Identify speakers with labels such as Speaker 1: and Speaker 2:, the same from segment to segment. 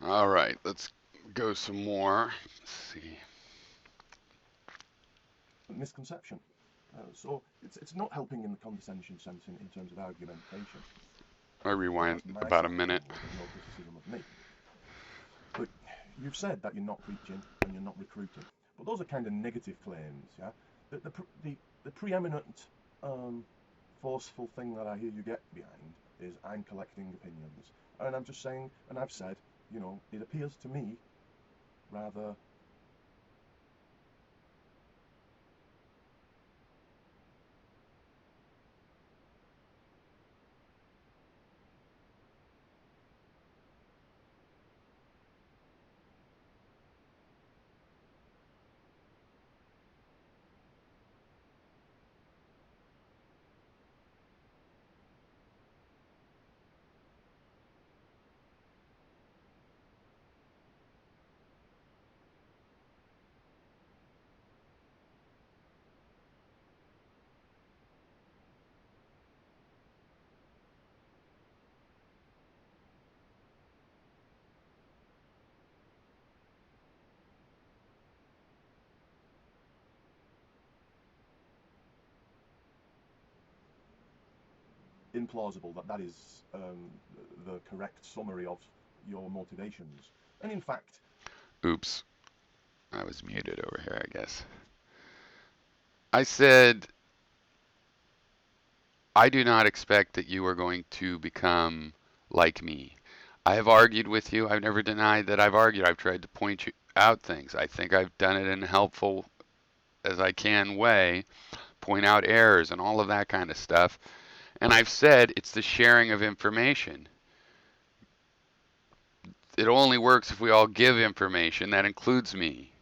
Speaker 1: All right, let's go some more. Let's see.
Speaker 2: Misconception. So it's not helping in the condescension sense in terms of argumentation.
Speaker 1: I rewind
Speaker 2: That's my
Speaker 1: about a
Speaker 2: side of
Speaker 1: minute.
Speaker 2: it. There's no criticism of me. But you've said that you're not preaching and you're not recruiting. But those are kind of negative claims, yeah? The preeminent um, forceful thing that I hear you get behind is I'm collecting opinions. And I'm just saying, and I've said, it appears to me rather implausible that that is the correct summary of your motivations. And in fact,
Speaker 1: Oops, I was muted over here, I guess. I said, I do not expect that you are going to become like me. I have argued with you. I've never denied that I've argued. I've tried to point you out things. I think I've done it in a helpful as I can way, point out errors and all of that kind of stuff. And I've said it's the sharing of information. It only works if we all give information. That includes me.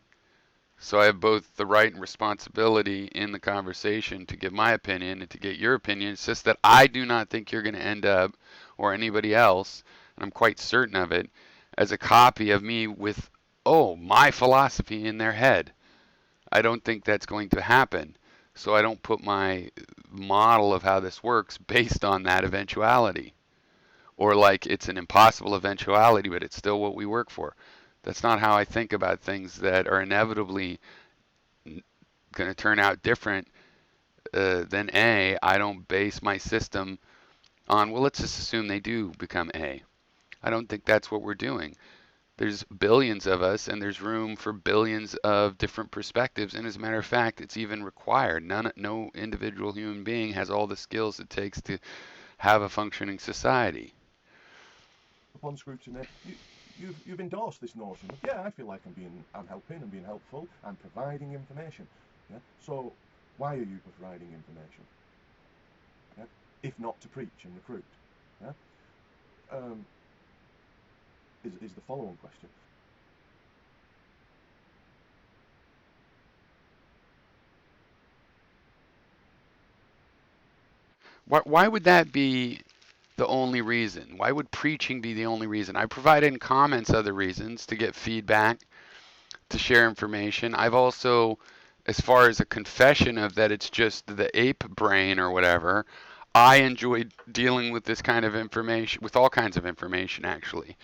Speaker 1: So I have both the right and responsibility in the conversation to give my opinion and to get your opinion. It's just that I do not think you're going to end up, or anybody else, and I'm quite certain of it, as a copy of me with, oh, my philosophy in their head. I don't think that's going to happen. So I don't put my model of how this works based on that eventuality. Or like it's an impossible eventuality, but it's still what we work for. That's not how I think about things that are inevitably going to turn out different than A. I don't base my system on, well, let's just assume they do become A. I don't think that's what we're doing. There's billions of us, and there's room for billions of different perspectives. And as a matter of fact, it's even required. No individual human being has all the skills it takes to have a functioning society.
Speaker 2: upon scrutiny, you've endorsed this notion of, yeah, I feel like I'm helping, I'm being helpful, I'm providing information. Yeah. So why are you providing information? Yeah? If not to preach and recruit. Yeah. Um, is the following question.
Speaker 1: Why would that be the only reason? Why would preaching be the only reason? I provided in comments other reasons to get feedback, to share information. I've also, as far as a confession of that it's just the ape brain or whatever, I enjoy dealing with this kind of information, with all kinds of information actually.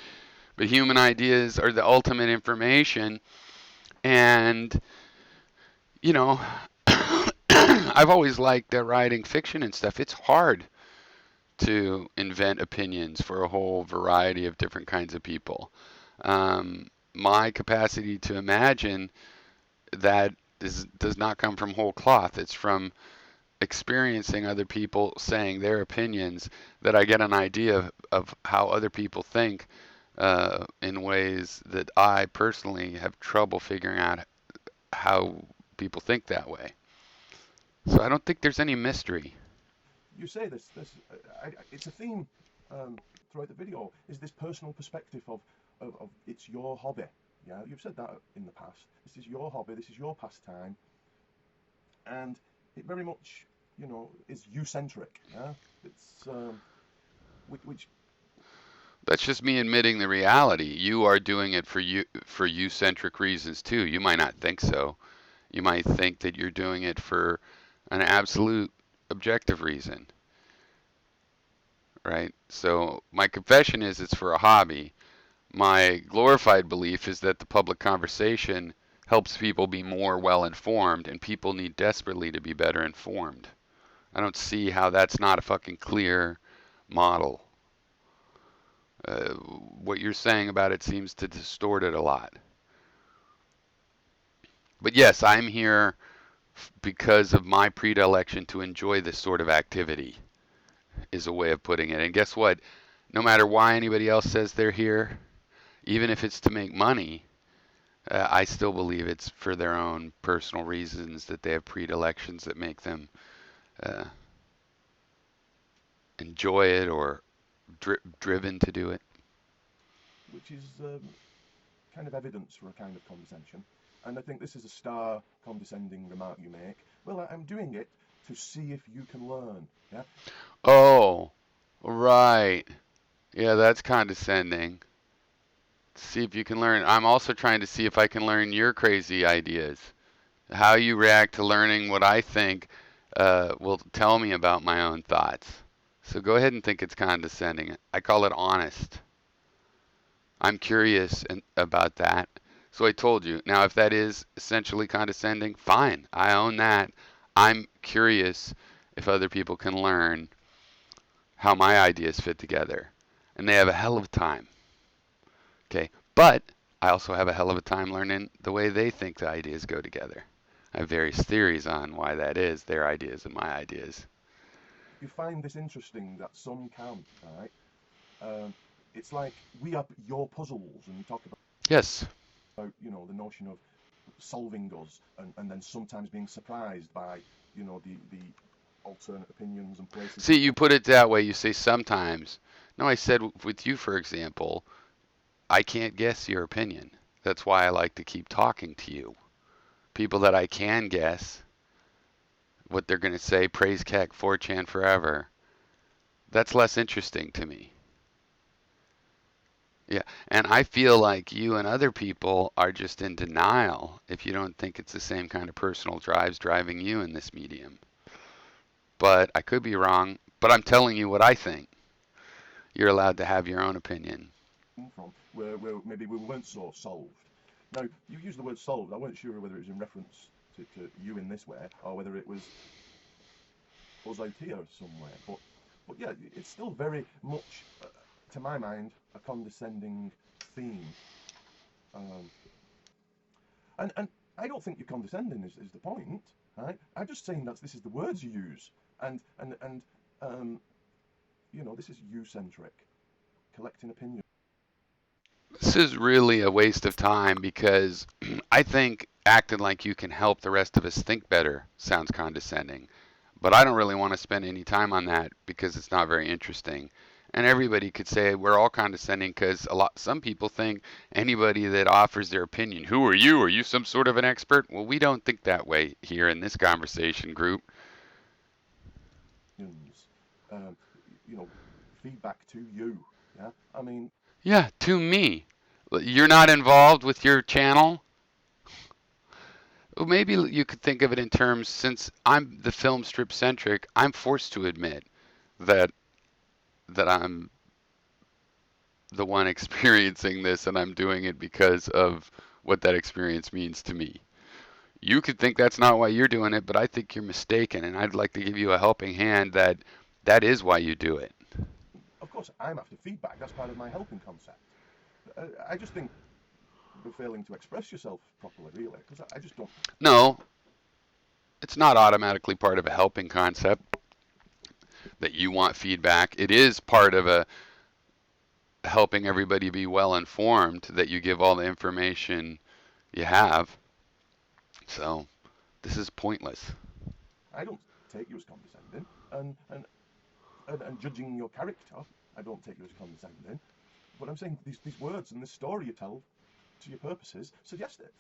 Speaker 1: But human ideas are the ultimate information, and, you know, I've always liked writing fiction and stuff. It's hard to invent opinions for a whole variety of different kinds of people. My capacity to imagine that does not come from whole cloth. It's from experiencing other people saying their opinions that I get an idea of how other people think in ways that I personally have trouble figuring out how people think that way. So I don't think there's any mystery.
Speaker 2: You say this it's a theme throughout the video, is this personal perspective of it's your hobby. Yeah, you've said that in the past. This is your hobby, this is your pastime, and it very much, is you-centric. Yeah, it's which
Speaker 1: That's just me admitting the reality. You are doing it for you centric reasons too. You might not think so. You might think that you're doing it for an absolute objective reason, right? So my confession is it's for a hobby. My glorified belief is that the public conversation helps people be more well informed, and people need desperately to be better informed. I don't see how that's not a fucking clear model. What you're saying about it seems to distort it a lot. But yes, I'm here because of my predilection to enjoy this sort of activity, is a way of putting it. And guess what? No matter why anybody else says they're here, even if it's to make money, I still believe it's for their own personal reasons, that they have predilections that make them uh, enjoy it or driven to do it.
Speaker 2: which is kind of evidence for a kind of condescension. And I think this is a star condescending remark you make. Well, I'm doing it to see if you can learn. Yeah.
Speaker 1: Oh, right. Yeah, that's condescending. See if you can learn. I'm also trying to see if I can learn your crazy ideas. How you react to learning what I think will tell me about my own thoughts. So go ahead and think it's condescending. I call it honest. I'm curious about that. So I told you. Now, if that is essentially condescending, fine. I own that. I'm curious if other people can learn how my ideas fit together. And they have a hell of a time. Okay. But I also have a hell of a time learning the way they think the ideas go together. I have various theories on why that is, their ideas and my ideas.
Speaker 2: You find this interesting that some can, right? It's like we have your puzzles, and you talk
Speaker 1: Yes.
Speaker 2: about, the notion of solving us, and then sometimes being surprised by, the alternate opinions and places
Speaker 1: See,
Speaker 2: we
Speaker 1: you put it that way. You say sometimes. No, I said with you, for example, I can't guess your opinion. That's why I like to keep talking to you. People that I can guess what they're going to say, praise Keck, 4chan forever. That's less interesting to me. Yeah, and I feel like you and other people are just in denial if you don't think it's the same kind of personal drives driving you in this medium. But I could be wrong, but I'm telling you what I think. You're allowed to have your own opinion.
Speaker 2: come from, where maybe we weren't so solved. Now, you used the word solved. I weren't sure whether it was in reference to you in this way, or whether it was us out here somewhere. But yeah, it's still very much, to my mind, a condescending theme. Um, and I don't think you're condescending is the point, right? I'm just saying that this is the words you use, and um, this is you centric, collecting opinions.
Speaker 1: This is really a waste of time because I think acting like you can help the rest of us think better sounds condescending. But I don't really want to spend any time on that because it's not very interesting. And everybody could say we're all condescending because some people think anybody that offers their opinion, who are you? Are you some sort of an expert? Well, we don't think that way here in this conversation group.
Speaker 2: Um, you know, feedback to you. Yeah, I mean,
Speaker 1: Yeah, to me. You're not involved with your channel? Well, maybe you could think of it in terms, since I'm the film strip centric, I'm forced to admit that I'm the one experiencing this and I'm doing it because of what that experience means to me. You could think that's not why you're doing it, but I think you're mistaken, and I'd like to give you a helping hand that that is why you do it.
Speaker 2: of course, I'm after feedback. That's part of my helping concept. I just think you're failing to express yourself properly, really, because I just don't.
Speaker 1: No, it's not automatically part of a helping concept that you want feedback. It is part of a helping everybody be well informed that you give all the information you have. So this is pointless.
Speaker 2: I don't take you as condescending, and judging your character, I don't take you as condescending. But I'm saying these words and this story you tell to your purposes suggest it.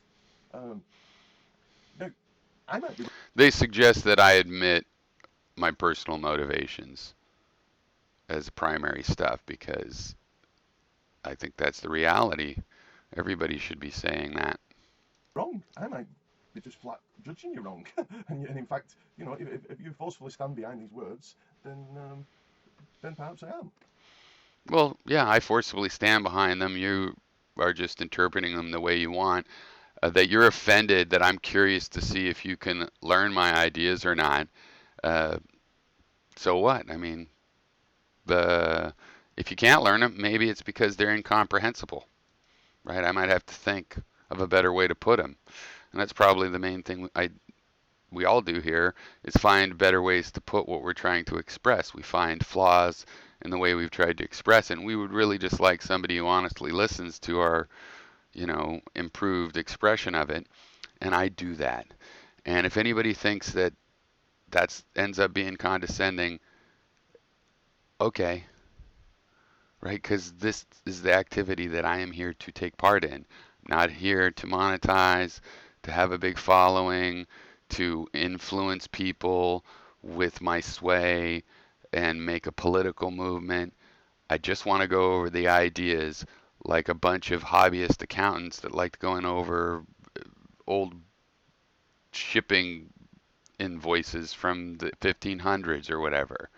Speaker 2: Um, now, I might be
Speaker 1: They suggest that I admit my personal motivations as primary stuff because I think that's the reality. Everybody should be saying that.
Speaker 2: wrong. I might be just flat judging you wrong. And in fact, if you forcefully stand behind these words, then perhaps I am.
Speaker 1: Well, yeah, I forcefully stand behind them. are just interpreting them the way you want, that you're offended that I'm curious to see if you can learn my ideas or not. Uh, so what? I mean, the if you can't learn them, maybe it's because they're incomprehensible, right? I might have to think of a better way to put them, and that's probably the main thing we all do here is find better ways to put what we're trying to express. We find flaws in the way we've tried to express it, and we would really just like somebody who honestly listens to our, improved expression of it, and I do that. And if anybody thinks that that ends up being condescending, okay, right? Because this is the activity that I am here to take part in. I'm not here to monetize, to have a big following, to influence people with my sway and make a political movement. I just want to go over the ideas like a bunch of hobbyist accountants that like going over old shipping invoices from the 1500s or whatever.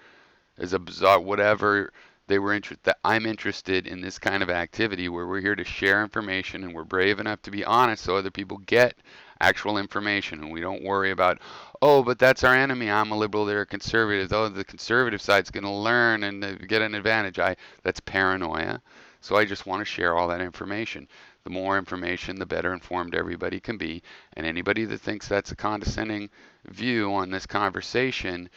Speaker 1: Is a bizarre whatever they were interested. I'm interested in this kind of activity where we're here to share information and we're brave enough to be honest so other people get actual information and we don't worry about, oh, but that's our enemy. I'm a liberal, they're a conservative. Oh, the conservative side's going to learn and get an advantage. That's paranoia. So I just want to share all that information. The more information, the better informed everybody can be. And anybody that thinks that's a condescending view on this conversation,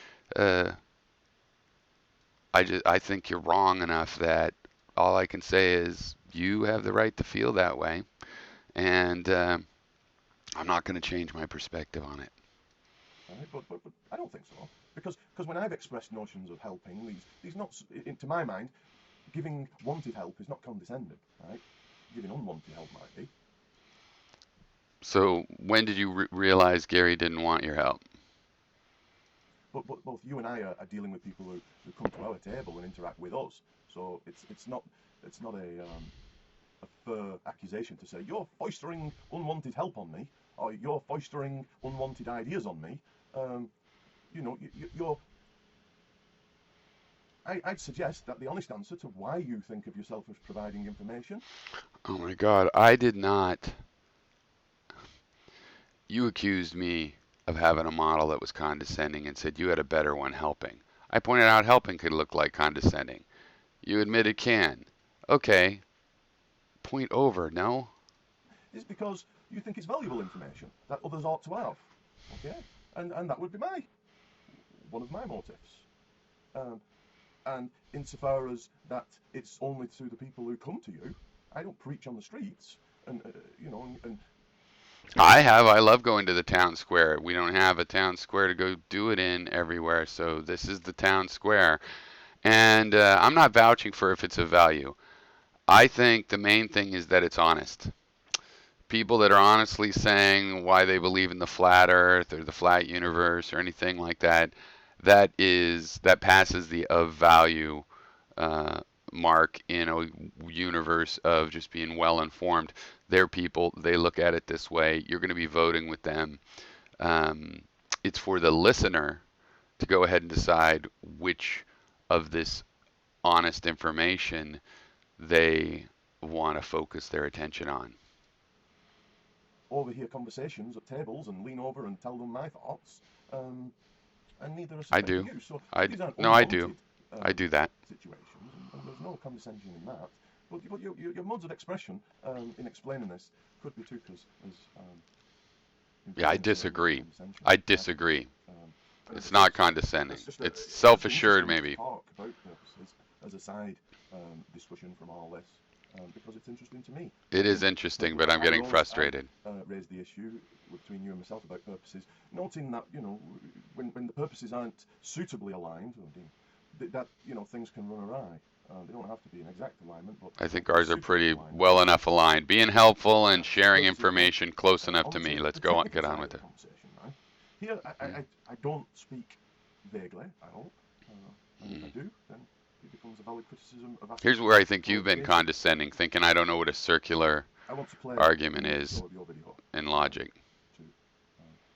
Speaker 1: I think you're wrong enough that all I can say is you have the right to feel that way, and I'm not going to change my perspective on it.
Speaker 2: Right? But I don't think so, because when I've expressed notions of helping, these not, to my mind, giving wanted help is not condescending, right? Giving unwanted help might be.
Speaker 1: So when did you realize Gary didn't want your help?
Speaker 2: But both you and I are dealing with people who come to our table and interact with us. So it's not a fair accusation to say you're foistering unwanted help on me or you're foistering unwanted ideas on me. You're. I'd suggest that the honest answer to why you think of yourself as providing information.
Speaker 1: Oh my God, I did not. You accused me of having a model that was condescending and said you had a better one helping. I pointed out helping could look like condescending. You admit it can. Okay, point over, no?
Speaker 2: Is because you think it's valuable information that others ought to have. Okay, and that would be one of my motives. Um, and insofar as that, it's only to the people who come to you. I don't preach on the streets, and and
Speaker 1: I love going to the town square. We don't have a town square to go do it in everywhere, so this is the town square. And I'm not vouching for if it's of value. I think the main thing is that it's honest. People that are honestly saying why they believe in the flat earth or the flat universe or anything like that, that passes the of value uh, mark in a universe of just being well informed. They're people, they look at it this way. You're going to be voting with them. Um, it's for the listener to go ahead and decide which of this honest information they want to focus their attention on.
Speaker 2: overhear conversations at tables and lean over and tell them my thoughts, and neither are
Speaker 1: I
Speaker 2: suspecting
Speaker 1: do.
Speaker 2: you. So these aren't
Speaker 1: No, I do.
Speaker 2: unwanted
Speaker 1: I do that.
Speaker 2: situations, and there's no condescension in that. But your modes of expression in explaining this could be took as
Speaker 1: Yeah, I
Speaker 2: implying some element of
Speaker 1: disagree.
Speaker 2: condescension.
Speaker 1: I
Speaker 2: Yeah?
Speaker 1: disagree. It's
Speaker 2: It's
Speaker 1: not
Speaker 2: just
Speaker 1: condescending.
Speaker 2: it's just
Speaker 1: It's
Speaker 2: it'd be
Speaker 1: self-assured,
Speaker 2: interesting to
Speaker 1: maybe.
Speaker 2: talk about purposes as a side discussion from all this, because it's interesting to me.
Speaker 1: It
Speaker 2: I
Speaker 1: is
Speaker 2: think
Speaker 1: interesting, but I'm
Speaker 2: I've
Speaker 1: getting
Speaker 2: always
Speaker 1: frustrated.
Speaker 2: raised the issue between you and myself about purposes, noting that when the purposes aren't suitably aligned, that things can run awry. They don't have to be in exact alignment, but
Speaker 1: I think
Speaker 2: in
Speaker 1: ours are
Speaker 2: suitable
Speaker 1: pretty
Speaker 2: alignment.
Speaker 1: well enough aligned. Being helpful
Speaker 2: Yeah,
Speaker 1: and sharing
Speaker 2: purposes can.
Speaker 1: information close enough
Speaker 2: On
Speaker 1: to me. Let's
Speaker 2: the
Speaker 1: go on,
Speaker 2: technical
Speaker 1: get on
Speaker 2: side of
Speaker 1: with
Speaker 2: the
Speaker 1: it.
Speaker 2: conversation, right? Here, I don't speak vaguely, I hope. And if I do, then it becomes a valid criticism of
Speaker 1: Here's
Speaker 2: aspects
Speaker 1: where
Speaker 2: of
Speaker 1: I think you've been
Speaker 2: qualification.
Speaker 1: condescending, thinking I don't know what a circular
Speaker 2: I want to play
Speaker 1: argument
Speaker 2: the
Speaker 1: is
Speaker 2: intro of your video
Speaker 1: in logic.
Speaker 2: to.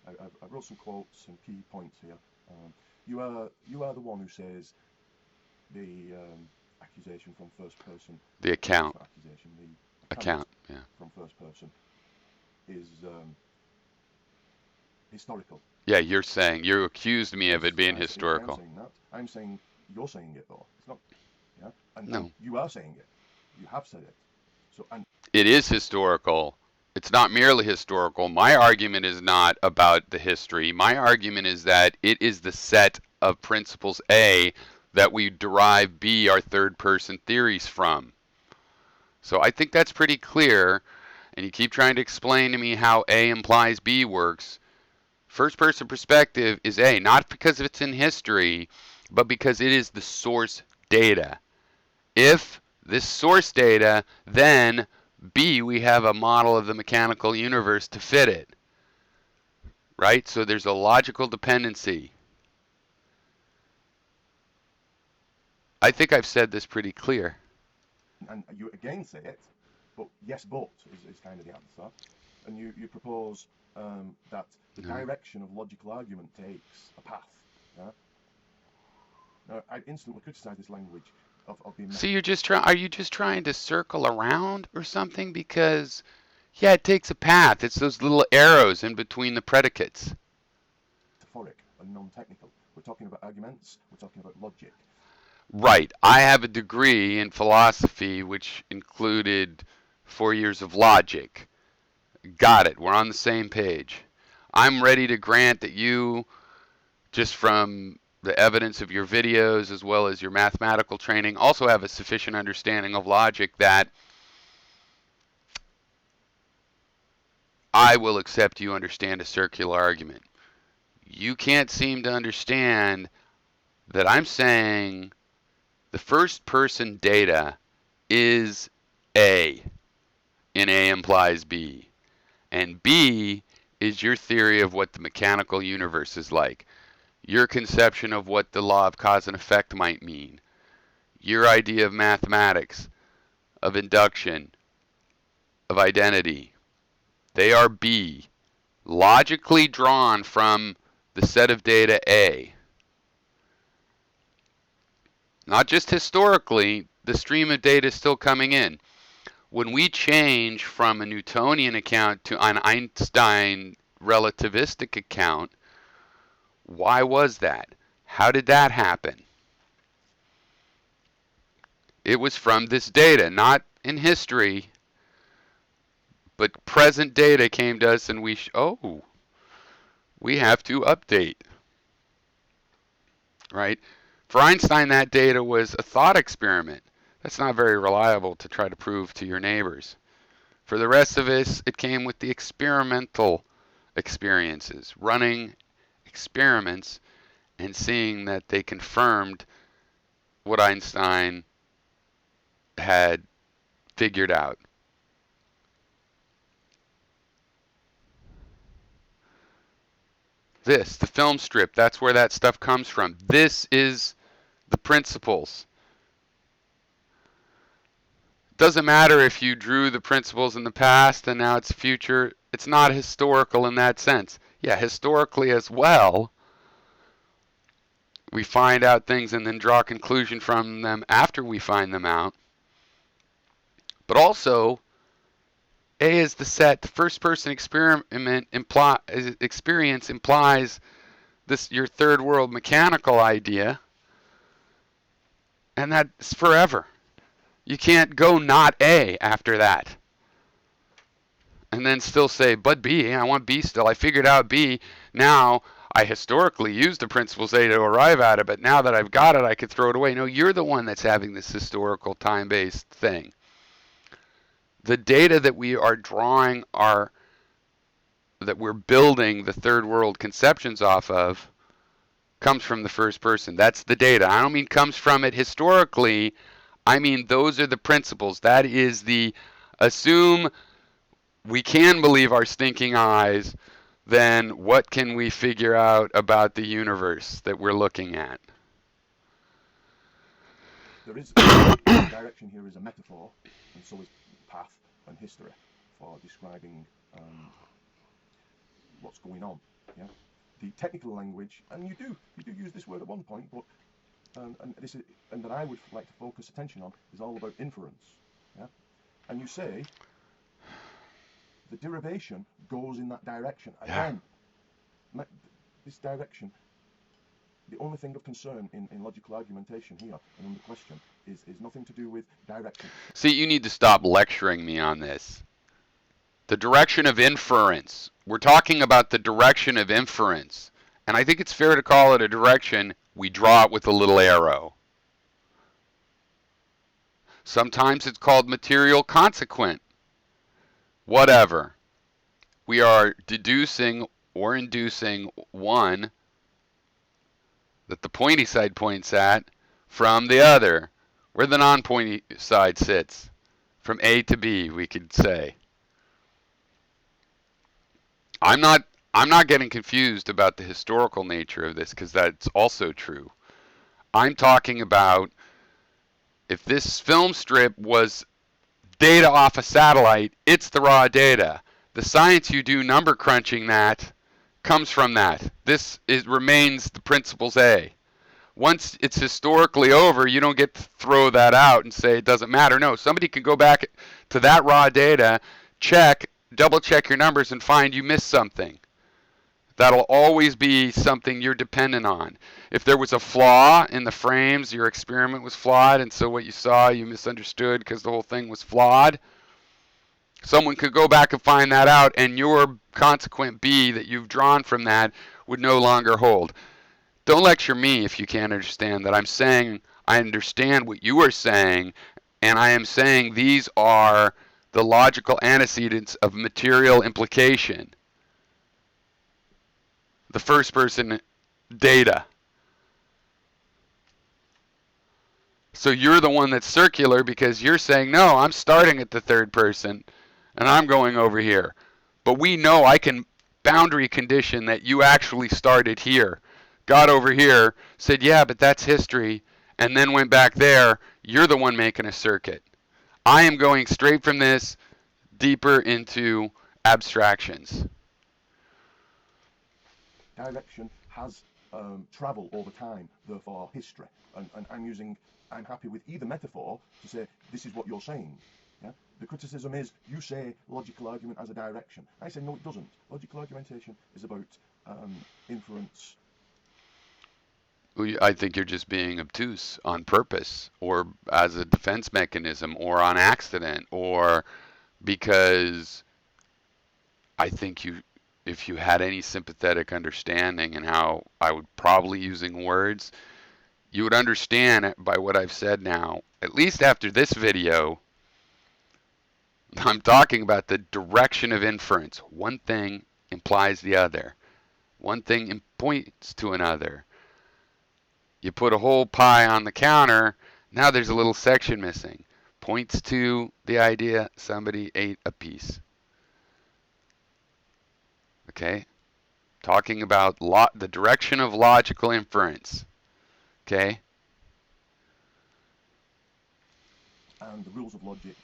Speaker 2: I wrote some quotes and key points here. You are the one who says the accusation from first person.
Speaker 1: The account.
Speaker 2: Accusation. The
Speaker 1: Account.
Speaker 2: person is historical.
Speaker 1: Yeah, you're saying, you accused me of
Speaker 2: Yes,
Speaker 1: it being
Speaker 2: I am
Speaker 1: historical.
Speaker 2: saying that. I'm saying you're saying it though. It's not, yeah, and
Speaker 1: No,
Speaker 2: you are saying it. You have said it. So and
Speaker 1: it is historical. It's not merely historical. My argument is not about the history. My argument is that it is the set of principles A that we derive B, our third person theories from. So I think that's pretty clear. And you keep trying to explain to me how A implies B works. First person perspective is A, not because it's in history, but because it is the source data. If this source data, then B, we have a model of the mechanical universe to fit it, right? So there's a logical dependency. I think I've said this pretty clear.
Speaker 2: you again say it, but yes, but is kind of the answer. And you propose that the
Speaker 1: No.
Speaker 2: direction of logical argument takes a path. Yeah? Now, I instantly criticise this language of being
Speaker 1: So are you just trying to circle around or something? Because yeah, it takes a path. It's those little arrows in between the predicates.
Speaker 2: metaphoric and non-technical. We're talking about arguments. We're talking about logic.
Speaker 1: Right. I have a degree in philosophy which included 4 years of logic. Got it. We're on the same page. I'm ready to grant that you, just from the evidence of your videos as well as your mathematical training, also have a sufficient understanding of logic that I will accept you understand a circular argument. You can't seem to understand that I'm saying the first person data is A, and A implies B. And B is your theory of what the mechanical universe is like, your conception of what the law of cause and effect might mean, your idea of mathematics, of induction, of identity. They are B, logically drawn from the set of data A. Not just historically, the stream of data is still coming in. When we change from a Newtonian account to an Einstein relativistic account, why was that? How did that happen? It was from this data, not in history, but present data came to us and we have to update, right? For Einstein, that data was a thought experiment. That's not very reliable to try to prove to your neighbors. For the rest of us, it came with the experimental experiences, running experiments and seeing that they confirmed what Einstein had figured out. The film strip, that's where that stuff comes from. This is the principles. Doesn't matter if you drew the principles in the past and now it's future. It's not historical in that sense. Yeah, historically as well, we find out things and then draw a conclusion from them after we find them out. But also, A is the set. The first person experience implies this your third world mechanical idea, and that's forever. You can't go not A after that. And then still say, but B, I want B still. I figured out B. Now, I historically used the principles A to arrive at it, but now that I've got it, I could throw it away. No, you're the one that's having this historical time-based thing. The data that we are drawing that we're building the third world conceptions off of comes from the first person. That's the data. I don't mean comes from it historically. I mean those are the principles. That is the assume we can believe our stinking eyes, then what can we figure out about the universe that we're looking at?
Speaker 2: There is direction here is a metaphor, and so is path and history for describing what's going on. Yeah, the technical language, and you do use this word at one point, but and that I would like to focus attention on is all about inference. Yeah, and you say the derivation goes in that direction.
Speaker 1: Yeah.
Speaker 2: Again, this direction, the only thing of concern in logical argumentation here and under question is nothing to do with direction.
Speaker 1: See, you need to stop lecturing me on this. The direction of inference. We're talking about the direction of inference. And I think it's fair to call it a direction. We draw it with a little arrow. Sometimes it's called material consequent. Whatever. We are deducing or inducing one that the pointy side points at from the other, where the non-pointy side sits. From A to B, we could say. I'm not getting confused about the historical nature of this because that's also true. I'm talking about if this film strip was data off a satellite, it's the raw data. The science you do number crunching that comes from that. This remains the principles A. Once it's historically over, you don't get to throw that out and say it doesn't matter. No, somebody can go back to that raw data, double check your numbers and find you missed something. That'll always be something you're dependent on. If there was a flaw in the frames, your experiment was flawed, and so what you saw you misunderstood because the whole thing was flawed, someone could go back and find that out, and your consequent B that you've drawn from that would no longer hold. Don't lecture me if you can't understand that. I'm saying I understand what you are saying, and I am saying these are the logical antecedents of material implication. The first person data. So you're the one that's circular because you're saying, no, I'm starting at the third person and I'm going over here. But we know I can boundary condition that you actually started here, got over here, said, yeah, but that's history, and then went back there. You're the one making a circuit. I am going straight from this deeper into abstractions.
Speaker 2: Direction has travel over time, therefore history. And I'm happy with either metaphor to say this is what you're saying. Yeah? The criticism is you say logical argument as a direction. I say no, it doesn't. Logical argumentation is about inference.
Speaker 1: I think you're just being obtuse on purpose, or as a defense mechanism, or on accident, or because I think if you had any sympathetic understanding and how I would probably using words, you would understand by what I've said now, at least after this video, I'm talking about the direction of inference. One thing implies the other. One thing points to another. You put a whole pie on the counter, now there's a little section missing. Points to the idea somebody ate a piece. Okay? Talking about the direction of logical inference. Okay?
Speaker 2: And the rules of logic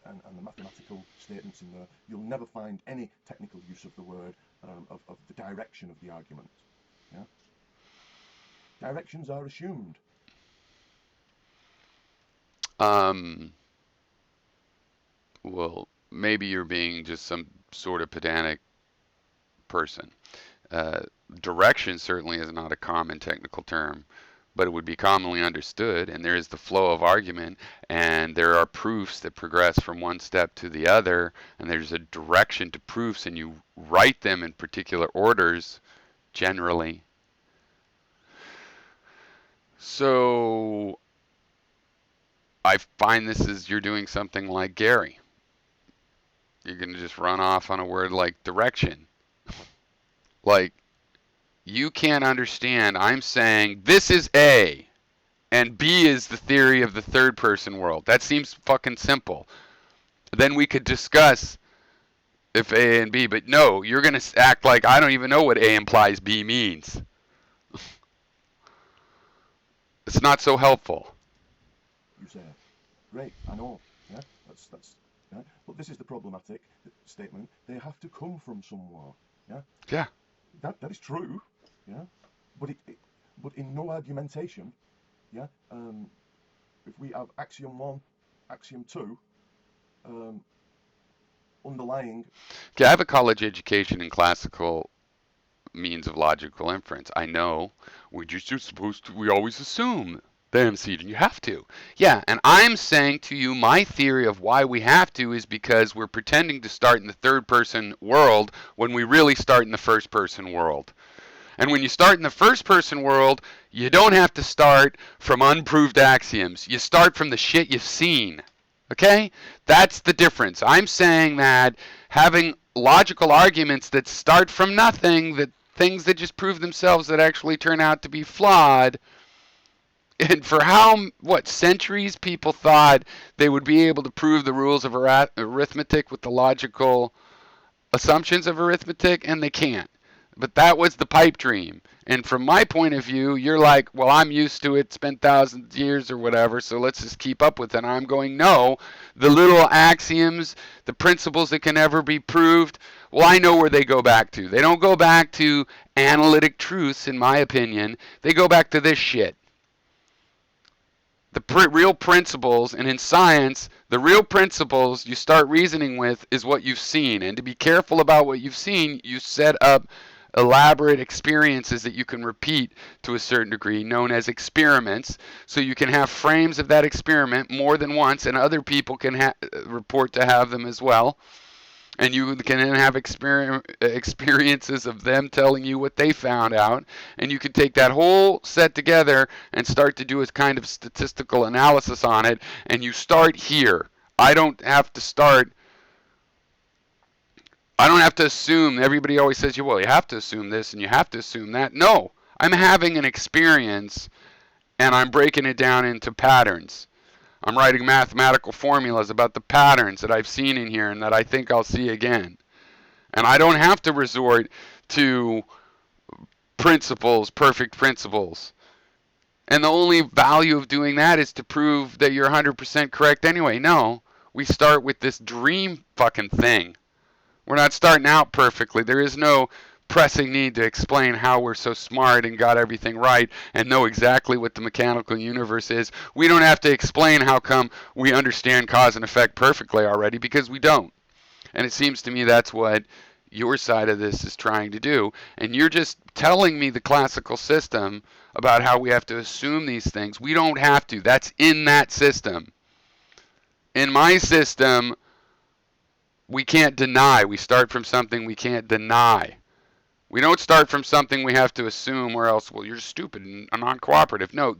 Speaker 2: and the mathematical statements in there, you'll never find any technical use of the word of the direction of the argument. Yeah? Directions are assumed.
Speaker 1: Well, maybe you're being just some sort of pedantic person. Direction certainly is not a common technical term, but it would be commonly understood, and there is the flow of argument, and there are proofs that progress from one step to the other, and there's a direction to proofs, and you write them in particular orders, generally. So I find this is you're doing something like Gary. You're going to just run off on a word like direction. Like, you can't understand. I'm saying this is A, and B is the theory of the third person world. That seems fucking simple. Then we could discuss if A and B, but no, you're going to act like I don't even know what A implies B means. It's not so helpful.
Speaker 2: You say, great, I know. Yeah, that's. Yeah? But this is the problematic statement. They have to come from somewhere. Yeah.
Speaker 1: Yeah.
Speaker 2: That is true. Yeah. But but in no argumentation. Yeah. If we have axiom 1, axiom 2, underlying.
Speaker 1: Okay, I have a college education in classical means of logical inference. I know we're just supposed to, we always assume the antecedent. You have to. Yeah, and I'm saying to you, my theory of why we have to is because we're pretending to start in the third person world when we really start in the first person world. And when you start in the first person world, you don't have to start from unproved axioms. You start from the shit you've seen. Okay? That's the difference. I'm saying that having logical arguments that start from nothing, that things that just prove themselves that actually turn out to be flawed, and for what centuries people thought they would be able to prove the rules of arithmetic with the logical assumptions of arithmetic, and they can't. But that was the pipe dream. And from my point of view, you're like, well, I'm used to it, spent thousands of years or whatever, so let's just keep up with it. And I'm going, no, the little axioms, the principles that can never be proved, well, I know where they go back to. They don't go back to analytic truths, in my opinion. They go back to this shit. The real principles, and in science, the real principles you start reasoning with is what you've seen. And to be careful about what you've seen, you set up elaborate experiences that you can repeat to a certain degree, known as experiments. So you can have frames of that experiment more than once, and other people can report to have them as well. And you can then have experiences of them telling you what they found out. And you can take that whole set together and start to do a kind of statistical analysis on it. And you start here. I don't have to start. I don't have to assume. Everybody always says, well, you have to assume this and you have to assume that. No, I'm having an experience and I'm breaking it down into patterns. I'm writing mathematical formulas about the patterns that I've seen in here and that I think I'll see again. And I don't have to resort to principles, perfect principles. And the only value of doing that is to prove that you're 100% correct anyway. No, we start with this dream fucking thing. We're not starting out perfectly. There is no pressing need to explain how we're so smart and got everything right and know exactly what the mechanical universe is. We don't have to explain how come we understand cause and effect perfectly already, because we don't. And it seems to me that's what your side of this is trying to do. And you're just telling me the classical system about how we have to assume these things. We don't have to. That's in that system. In my system, we can't deny. We start from something we can't deny. We don't start from something we have to assume, or else, well, you're stupid and non-cooperative. No,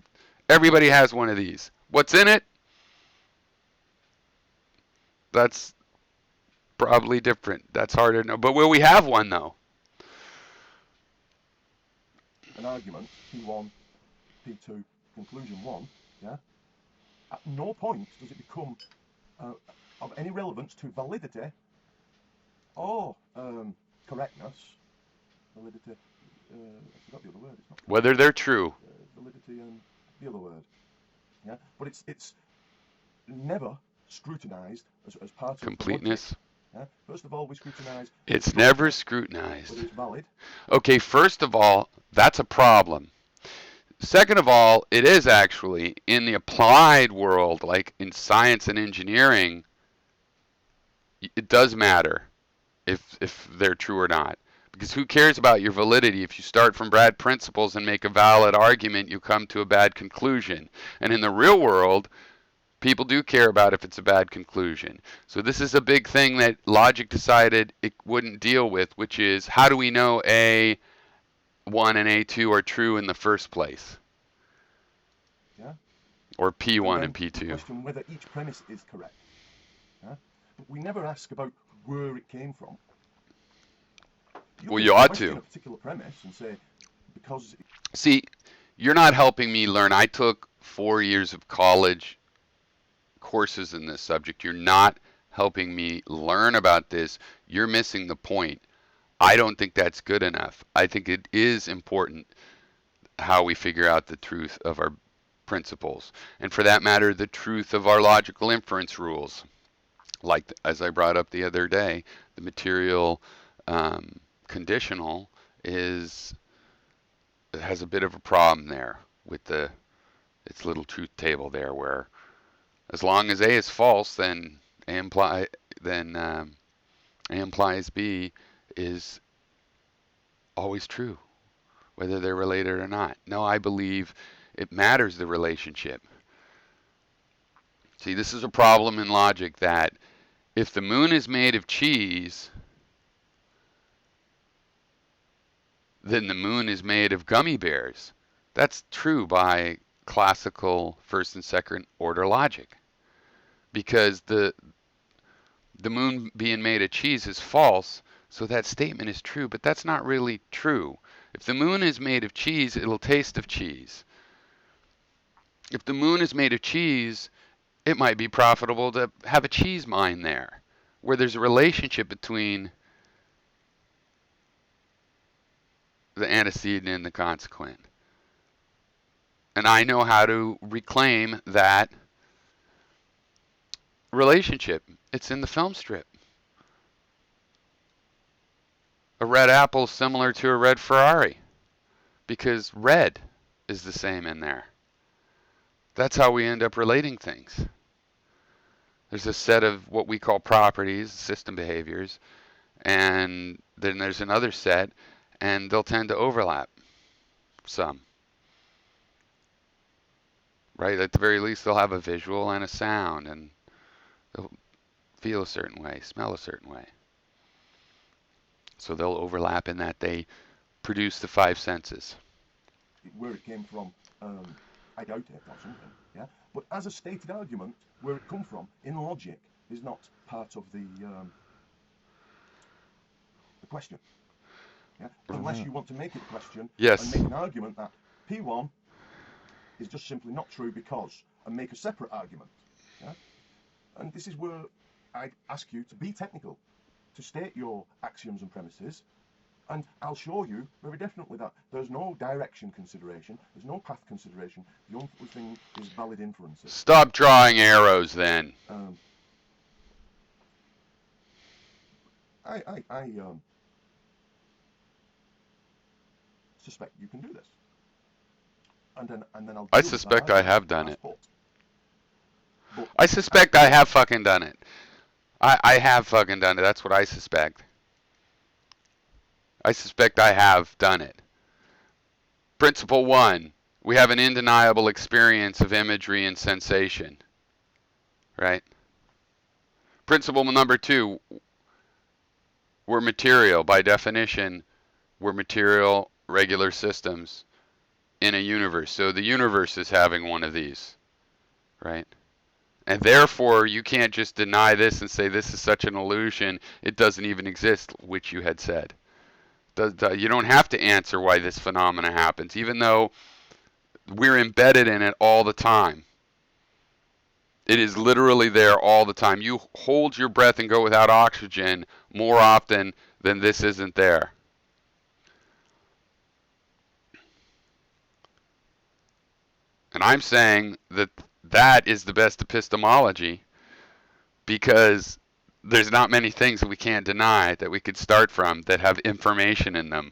Speaker 1: everybody has one of these. What's in it? That's probably different. That's harder to know. But will we have one, though?
Speaker 2: An argument, P1, P2, conclusion 1, yeah? At no point does it become of any relevance to validity or correctness. Validity, I forgot the other word. It's not
Speaker 1: whether they're true.
Speaker 2: Validity and the other word. Yeah, but it's never scrutinised as part of
Speaker 1: completeness.
Speaker 2: Yeah? First of all, we scrutinise.
Speaker 1: It's never scrutinized.
Speaker 2: Whether it's valid.
Speaker 1: Okay, first of all, that's a problem. Second of all, it is actually in the applied world, like in science and engineering, it does matter if they're true or not. Because who cares about your validity? If you start from bad principles and make a valid argument, you come to a bad conclusion. And in the real world, people do care about if it's a bad conclusion. So this is a big thing that logic decided it wouldn't deal with, which is how do we know A1 and A2 are true in the first place?
Speaker 2: Yeah.
Speaker 1: Or P1 and
Speaker 2: The
Speaker 1: P2.
Speaker 2: question whether each premise is correct. Yeah? But we never ask about where it came from.
Speaker 1: Well, you ought to.
Speaker 2: A particular premise and say, because.
Speaker 1: See, you're not helping me learn. I took 4 years of college courses in this subject. You're not helping me learn about this. You're missing the point. I don't think that's good enough. I think it is important how we figure out the truth of our principles. And for that matter, the truth of our logical inference rules. Like, as I brought up the other day, the material conditional has a bit of a problem there with its little truth table there, where as long as A is false, then A implies B is always true, whether they're related or not. No, I believe it matters the relationship. See, this is a problem in logic that if the moon is made of cheese, then the moon is made of gummy bears. That's true by classical first and second order logic. Because the moon being made of cheese is false, so that statement is true, but that's not really true. If the moon is made of cheese, it'll taste of cheese. If the moon is made of cheese, it might be profitable to have a cheese mine there, where there's a relationship between the antecedent and the consequent. And I know how to reclaim that relationship. It's in the film strip. A red apple is similar to a red Ferrari because red is the same in there. That's how we end up relating things. There's a set of what we call properties, system behaviors, and then there's another set, and they'll tend to overlap some. Right? At the very least, they'll have a visual and a sound, and they'll feel a certain way, smell a certain way. So they'll overlap in that they produce the five senses.
Speaker 2: Where it came from, I doubt it or something, yeah? But as a stated argument, where it come from, in logic, is not part of the question, yeah? Unless you want to make it a question
Speaker 1: Yes.
Speaker 2: and make an argument that P1 is just simply not true because, and make a separate argument, yeah? And this is where I ask you to be technical, to state your axioms and premises, and I'll show you very definitely that there's no direction consideration, there's no path consideration, the only thing is valid inferences.
Speaker 1: Stop drawing arrows then.
Speaker 2: I suspect you can do this. And then I'll
Speaker 1: I suspect I have done it.
Speaker 2: But
Speaker 1: I suspect I have fucking done it. I have fucking done it. That's what I suspect. I suspect I have done it. Principle 1. We have an undeniable experience of imagery and sensation. Right? Principle number 2. We're material. By definition, we're material, regular systems in a universe. So the universe is having one of these. Right? And therefore, you can't just deny this and say this is such an illusion, it doesn't even exist, which you had said. You don't have to answer why this phenomena happens, even though we're embedded in it all the time. It is literally there all the time. You hold your breath and go without oxygen more often than this isn't there. And I'm saying that that is the best epistemology because there's not many things that we can't deny that we could start from that have information in them.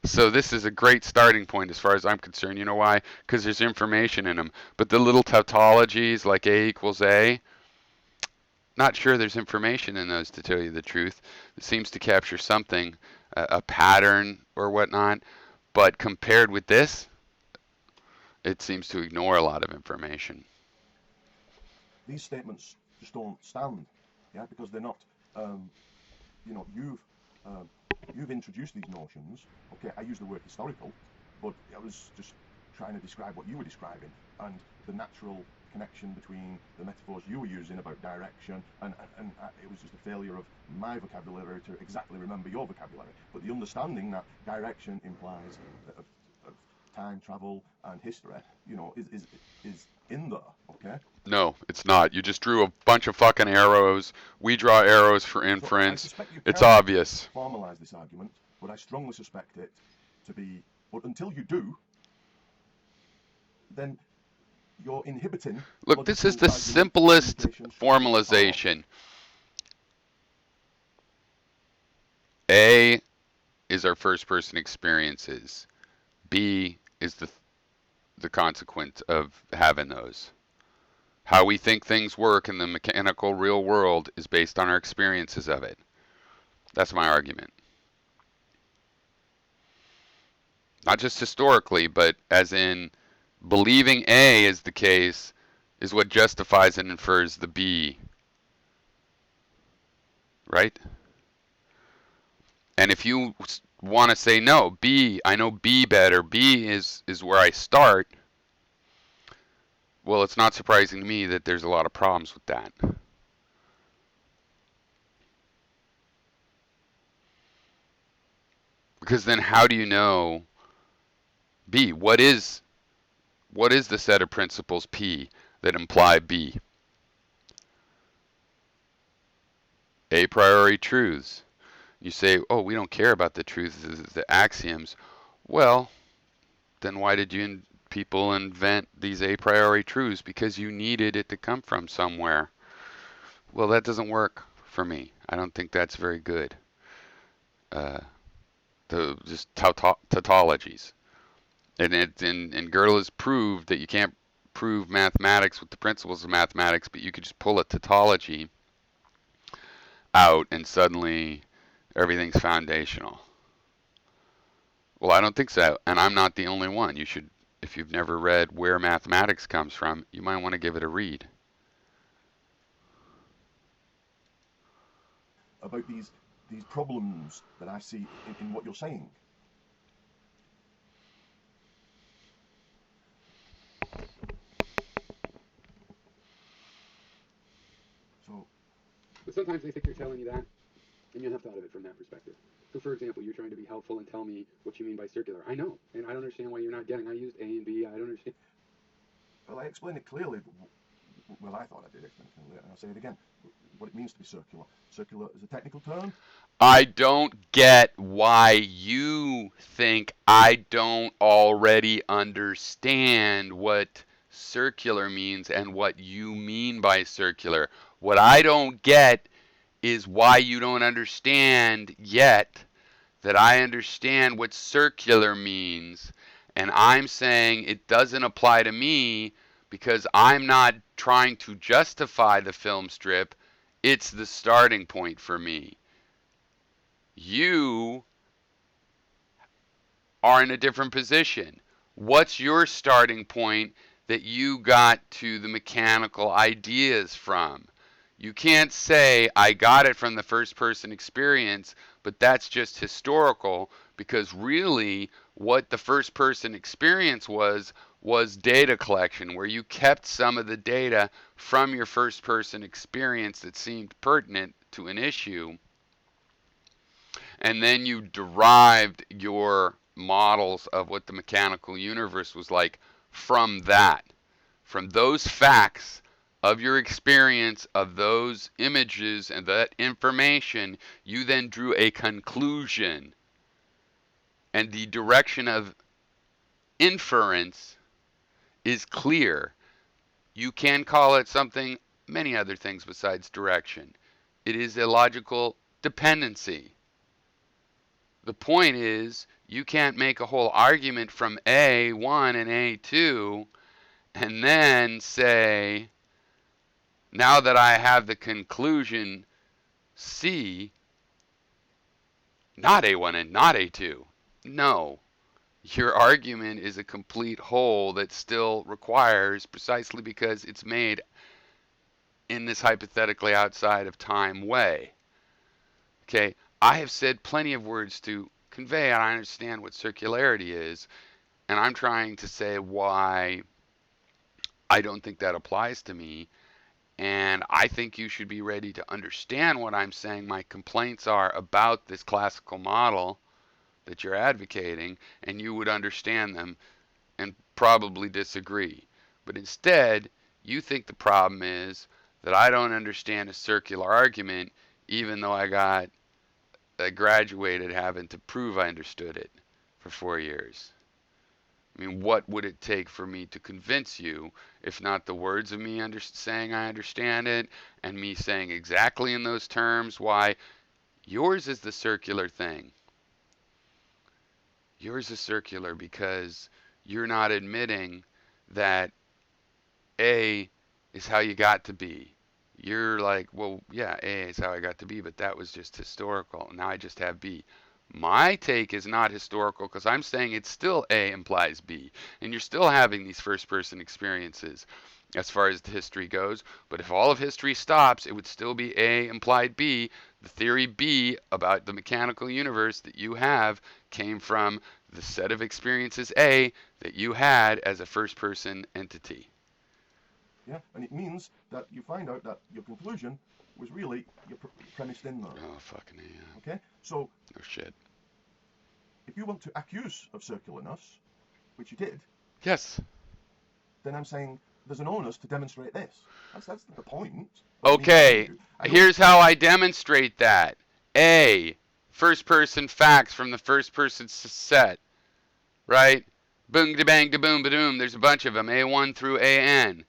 Speaker 1: So this is a great starting point as far as I'm concerned. You know why? Because there's information in them. But the little tautologies like A equals A, not sure there's information in those, to tell you the truth. It seems to capture something, a pattern or whatnot. But compared with this, it seems to ignore a lot of information.
Speaker 2: These statements just don't stand, yeah, because they're not, you've introduced these notions. Okay, I use the word historical, but I was just trying to describe what you were describing and the natural connection between the metaphors you were using about direction, and it was just a failure of my vocabulary to exactly remember your vocabulary. But the understanding that direction implies of time travel and history, is in there. Okay.
Speaker 1: No, it's not. You just drew a bunch of fucking arrows. We draw arrows for inference. It's obvious.
Speaker 2: Formalize this argument, but I strongly suspect it to be. But until you do, then you're inhibiting.
Speaker 1: Look, this is the simplest formalization. A is our first person experiences. B is the consequence of having those. How we think things work in the mechanical real world is based on our experiences of it. That's my argument. Not just historically, but as in believing A is the case is what justifies and infers the B, right? And if you want to say no, B, I know B better, B is where I start, well, it's not surprising to me that there's a lot of problems with that. Because then how do you know B? What is the set of principles P that imply B? A priori truths. You say, oh, we don't care about the truths, the axioms. Well, then why did people invent these a priori truths? Because you needed it to come from somewhere. Well, that doesn't work for me. I don't think that's very good. Uh, just tautologies. And Gödel has proved that you can't prove mathematics with the principles of mathematics, but you could just pull a tautology out and suddenly everything's foundational. Well, I don't think so, and I'm not the only one. You should, if you've never read Where Mathematics Comes From, you might want to give it a read.
Speaker 2: About these problems that I see in what you're saying. So,
Speaker 1: But sometimes they think you're telling you that, and you have thought of it from that perspective. So, for example, you're trying to be helpful and tell me what you mean by circular. I know, and I don't understand why you're not getting. I used A and B. I don't understand.
Speaker 2: well, I explained it clearly. Well, I thought I did explain it clearly, and I'll say it again. What it means to be circular. Circular is a technical term.
Speaker 1: I don't get why you think I don't already understand what circular means and what you mean by circular. What I don't get is why you don't understand yet that I understand what circular means, and I'm saying it doesn't apply to me because I'm not trying to justify the film strip. It's the starting point for me. You are in a different position. What's your starting point that you got to the mechanical ideas from? You can't say, I got it from the first person experience, but that's just historical, because really what the first person experience was data collection, where you kept some of the data from your first person experience that seemed pertinent to an issue, and then you derived your models of what the mechanical universe was like from that, from those facts of your experience of those images and that information. You then drew a conclusion, and the direction of inference is clear. You can call it something, many other things besides direction. It is a logical dependency. The point is, you can't make a whole argument from A1 and A2 and then say, now that I have the conclusion C, not A1 and not A2. No. Your argument is a complete whole that still requires, precisely because it's made in this hypothetically outside of time way. Okay, I have said plenty of words to convey, and I understand what circularity is, and I'm trying to say why I don't think that applies to me, and I think you should be ready to understand what I'm saying my complaints are about this classical model that you're advocating, and you would understand them and probably disagree. But instead, you think the problem is that I don't understand a circular argument, even though I graduated having to prove I understood it for 4 years. I mean, what would it take for me to convince you, if not the words of me saying I understand it, and me saying exactly in those terms why yours is the circular thing? Yours is circular because you're not admitting that A is how you got to B. You're like, well, yeah, A is how I got to B, but that was just historical. Now I just have B. My take is not historical because I'm saying it's still A implies B, and you're still having these first person experiences as far as the history goes. But if all of history stops, it would still be A implied B. The theory B about the mechanical universe that you have came from the set of experiences A that you had as a first person entity.
Speaker 2: Yeah, and it means that you find out that your conclusion was really your premised in there.
Speaker 1: Oh, fucking A, yeah.
Speaker 2: Okay, so
Speaker 1: No shit.
Speaker 2: if you want to accuse of circularness, which you did,
Speaker 1: Yes.
Speaker 2: then I'm saying there's an onus to demonstrate this. That's the point of me telling
Speaker 1: Okay,
Speaker 2: you.
Speaker 1: here's how I demonstrate that. A, first person facts from the first person set, right? Boom da bang da boom ba doom. There's a bunch of them. A1 through AN.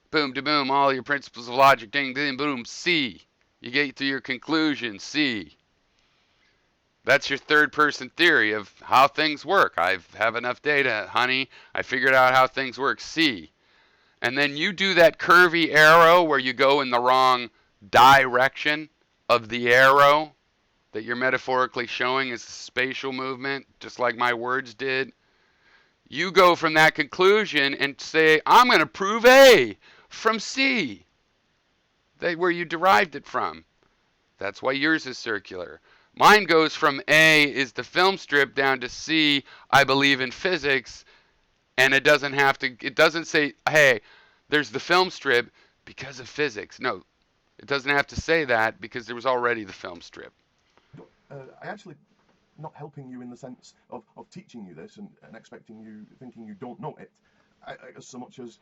Speaker 1: Boom da boom. All your principles of logic. Ding ding boom. C. You get to your conclusion. C. That's your third person theory of how things work. I have enough data, honey. I figured out how things work. C. And then you do that curvy arrow where you go in the wrong direction of the arrow that you're metaphorically showing is spatial movement, just like my words did. You go from that conclusion and say, I'm going to prove A from C, where you derived it from. That's why yours is circular. Mine goes from A is the film strip down to C, I believe in physics, and it doesn't say, hey, there's the film strip because of physics. No, it doesn't have to say that because there was already the film strip.
Speaker 2: I actually not helping you in the sense of teaching you this and expecting you, thinking you don't know it, so much as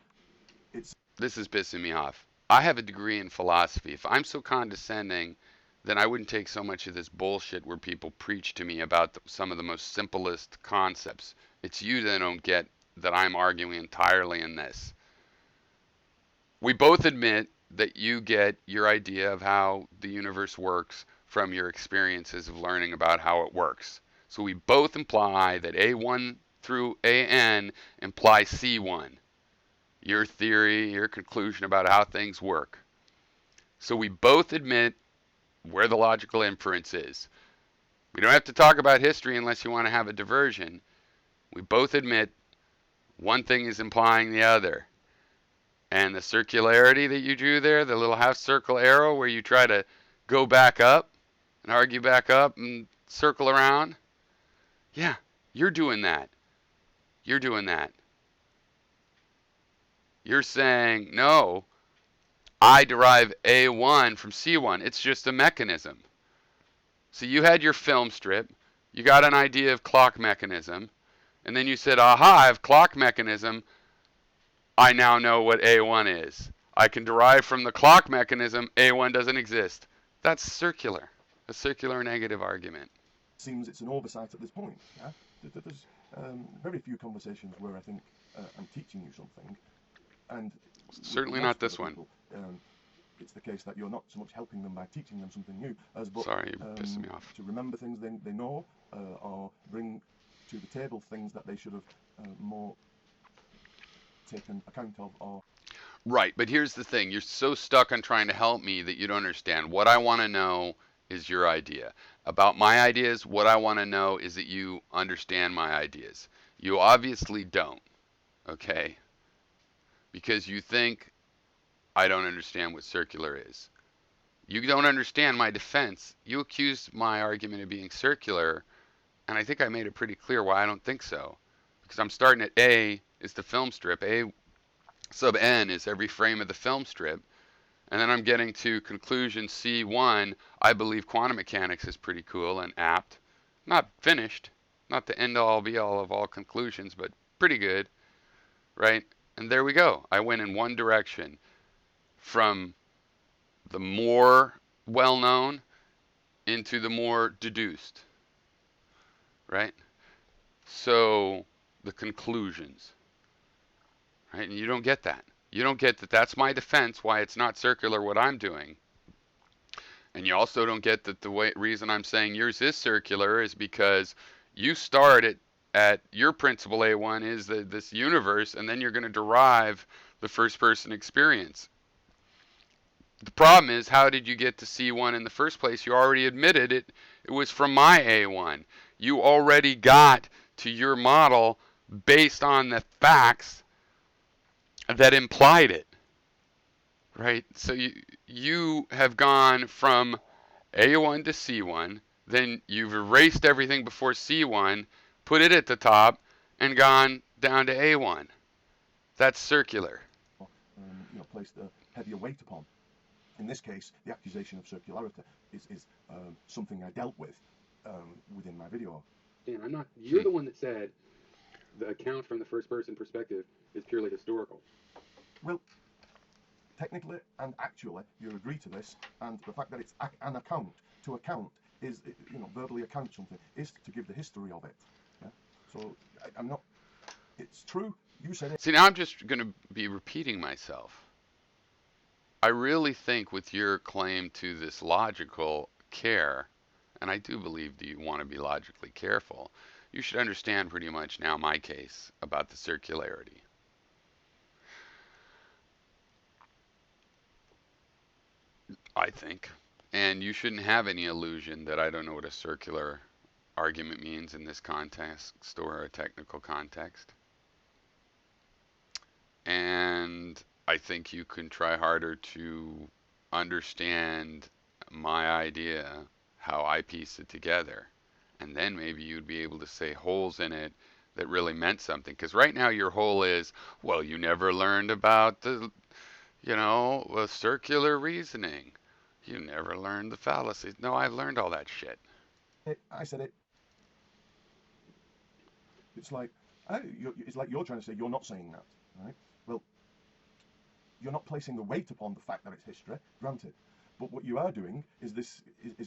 Speaker 2: it's.
Speaker 1: This is pissing me off. I have a degree in philosophy. If I'm so condescending, then I wouldn't take so much of this bullshit where people preach to me about some of the most simplest concepts. It's you that don't get that I'm arguing entirely in this. We both admit that you get your idea of how the universe works from your experiences of learning about how it works. So we both imply that A1 through AN imply C1, your theory, your conclusion about how things work. So we both admit where the logical inference is. We don't have to talk about history unless you want to have a diversion. We both admit one thing is implying the other. And the circularity that you drew there, the little half circle arrow where you try to go back up and argue back up and circle around, yeah, you're doing that. You're doing that. You're saying, no, I derive A1 from C1. It's just a mechanism. So you had your film strip, you got an idea of clock mechanism, and then you said, aha, I have clock mechanism. I now know what A1 is. I can derive from the clock mechanism A1 doesn't exist. That's circular, a circular negative argument.
Speaker 2: Seems it's an oversight at this point. Yeah, there's very few conversations where I think I'm teaching you something, and
Speaker 1: Certainly
Speaker 2: with
Speaker 1: not
Speaker 2: most
Speaker 1: this
Speaker 2: other
Speaker 1: one.
Speaker 2: people, it's the case that you're not so much helping them by teaching them something new as but
Speaker 1: Sorry, you're pissing me off.
Speaker 2: to remember things they know or bring to the table things that they should have more taken account of or.
Speaker 1: Right, but here's the thing. You're so stuck on trying to help me that you don't understand. What I want to know is your idea. About my ideas, what I want to know is that you understand my ideas. You obviously don't, okay? Because you think I don't understand what circular is. You don't understand my defense. You accused my argument of being circular, and I think I made it pretty clear why I don't think so. Because I'm starting at A is the film strip. A sub N is every frame of the film strip. And then I'm getting to conclusion C1. I believe quantum mechanics is pretty cool and apt. Not finished. Not the end all be all of all conclusions, but pretty good. Right? And there we go. I went in one direction from the more well known into the more deduced. Right? So the conclusions. Right? And you don't get that. You don't get that that's my defense why it's not circular what I'm doing. And you also don't get that the reason I'm saying yours is circular is because you start at your principle A1 is this universe, and then you're going to derive the first person experience. The problem is, how did you get to C1 in the first place? You already admitted it. It was from my A1. You already got to your model based on the facts that implied it, right? So you have gone from A1 to C1, then you've erased everything before C1, put it at the top, and gone down to A1. That's circular.
Speaker 2: Placed a heavier weight upon. In this case, the accusation of circularity is something I dealt with within my video.
Speaker 1: Dan, I'm not. You're the one that said the account from the first person perspective is purely historical.
Speaker 2: Well, technically and actually, you agree to this, and the fact that it's an account to account is, verbally account something is to give the history of it. Yeah? So I'm not. It's true. You said it.
Speaker 1: See, now I'm just going to be repeating myself. I really think with your claim to this logical care, and I do believe that you want to be logically careful, you should understand pretty much now my case about the circularity. I think. And you shouldn't have any illusion that I don't know what a circular argument means in this context or a technical context. And I think you can try harder to understand my idea, how I piece it together. And then maybe you'd be able to say holes in it that really meant something. Because right now your hole is, well, you never learned about the, circular reasoning. You never learned the fallacies. No, I've learned all that shit.
Speaker 2: I said it. It's like you're trying to say you're not saying that, right? Well, you're not placing the weight upon the fact that it's history, granted. But what you are doing is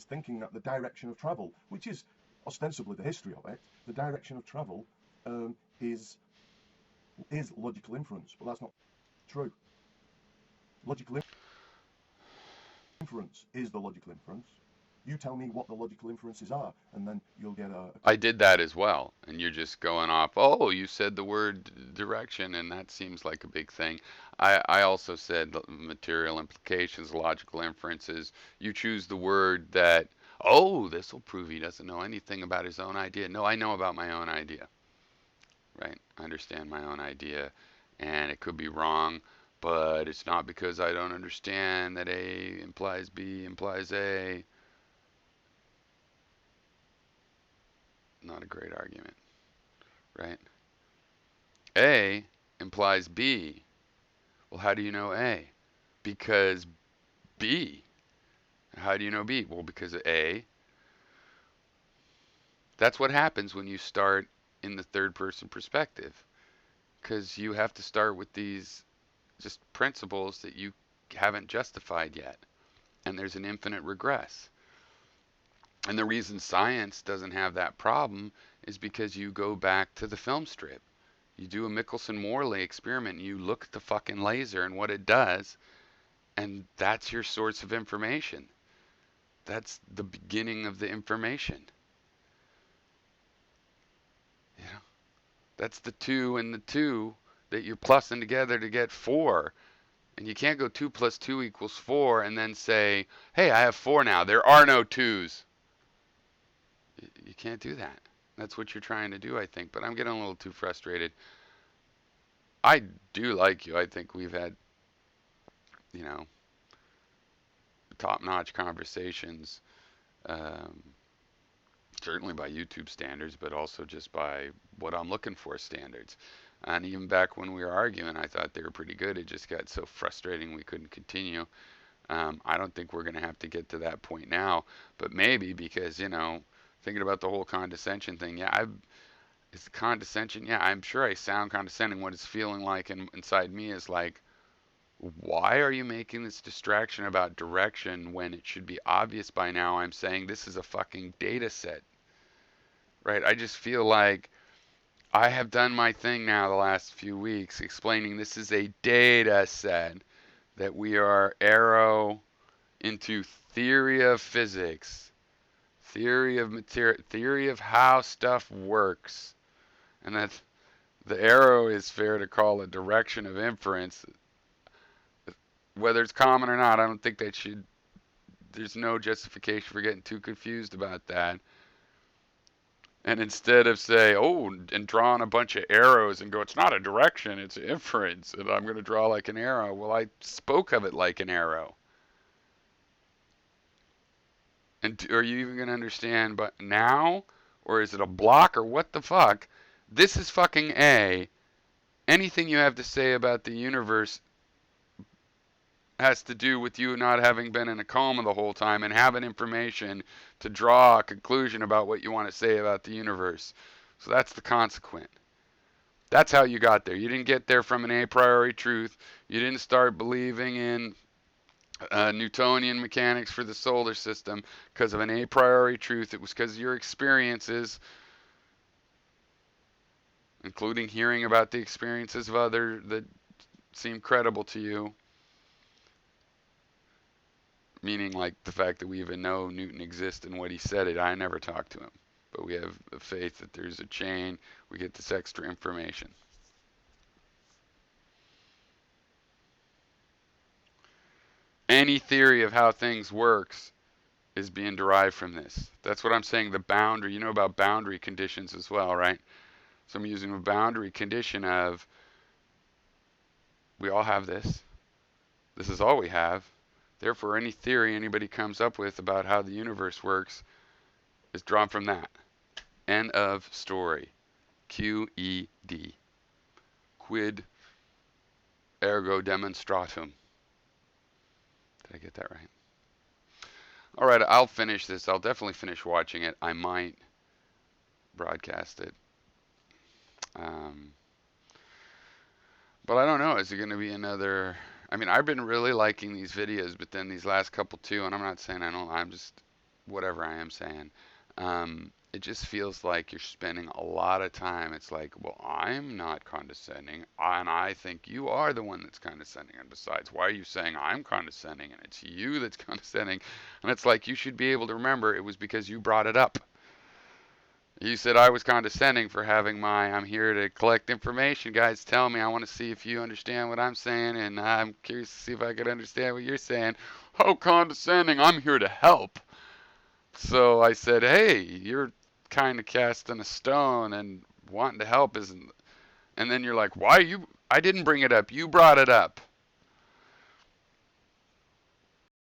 Speaker 2: thinking that the direction of travel, which is ostensibly the history of it, the direction of travel is logical inference. But that's not true. Logical inference is the logical inference. You tell me what the logical inferences are, and then you'll get a.
Speaker 1: I did that as well, and you're just going off, oh, you said the word direction, and that seems like a big thing. I also said material implications, logical inferences. You choose the word that, oh, this will prove he doesn't know anything about his own idea. No, I know about my own idea, right? I understand my own idea, and it could be wrong, but it's not because I don't understand that A implies B implies A. Not a great argument, right? A implies B. Well, how do you know A? Because B. How do you know B? Well, because of A. That's what happens when you start in the third person perspective. Because you have to start with these just principles that you haven't justified yet. And there's an infinite regress. And the reason science doesn't have that problem is because you go back to the film strip. You do a Michelson-Morley experiment and you look at the fucking laser and what it does, and that's your source of information. That's the beginning of the information. You know, that's the 2 and the 2 that you're plussing together to get 4. And you can't go 2 plus 2 equals 4 and then say, hey, I have 4 now. There are no 2's. You can't do that. That's what you're trying to do, I think. But I'm getting a little too frustrated. I do like you. I think we've had, top-notch conversations, certainly by YouTube standards, but also just by what I'm looking for standards. And even back when we were arguing, I thought they were pretty good. It just got so frustrating we couldn't continue. I don't think we're going to have to get to that point now, but maybe because, thinking about the whole condescension thing, it's condescension. Yeah, I'm sure I sound condescending. What it's feeling like inside me is like, why are you making this distraction about direction when it should be obvious by now? I'm saying this is a fucking data set, right? I just feel like I have done my thing now the last few weeks explaining this is a data set, that we are arrow into theory of physics, theory of material, theory of how stuff works, and that the arrow is fair to call a direction of inference, whether it's common or not, I don't think that should. There's no justification for getting too confused about that. And instead of say, oh, and drawing a bunch of arrows and go, it's not a direction, it's inference, and I'm going to draw like an arrow. Well, I spoke of it like an arrow. And are you even going to understand but now? Or is it a block or what the fuck? This is fucking A. Anything you have to say about the universe has to do with you not having been in a coma the whole time and having information to draw a conclusion about what you want to say about the universe. So that's the consequent. That's how you got there. You didn't get there from an a priori truth. You didn't start believing in Newtonian mechanics for the solar system because of an a priori truth. It was because of your experiences, including hearing about the experiences of others that seem credible to you. Meaning like the fact that we even know Newton exists and what he said it. I never talked to him. But we have the faith that there's a chain. We get this extra information. Any theory of how things works is being derived from this. That's what I'm saying, the boundary. You know about boundary conditions as well, right? So I'm using a boundary condition of we all have this. This is all we have. Therefore, any theory anybody comes up with about how the universe works is drawn from that. End of story. QED. Quid ergo demonstratum. Did I get that right? All right, I'll finish this. I'll definitely finish watching it. I might broadcast it. But I don't know. Is it going to be another? I mean, I've been really liking these videos, but then these last couple too, and I'm not saying I don't. I'm just whatever I am saying. It just feels like you're spending a lot of time. It's like, well, I'm not condescending, and I think you are the one that's condescending. And besides, why are you saying I'm condescending and it's you that's condescending? And it's like you should be able to remember it was because you brought it up. You said I was condescending for having I'm here to collect information. Guys, tell me. I want to see if you understand what I'm saying, and I'm curious to see if I could understand what you're saying. How condescending. I'm here to help. So I said, hey, you're kind of casting a stone and wanting to help isn't. And then you're like, why you? I didn't bring it up. You brought it up.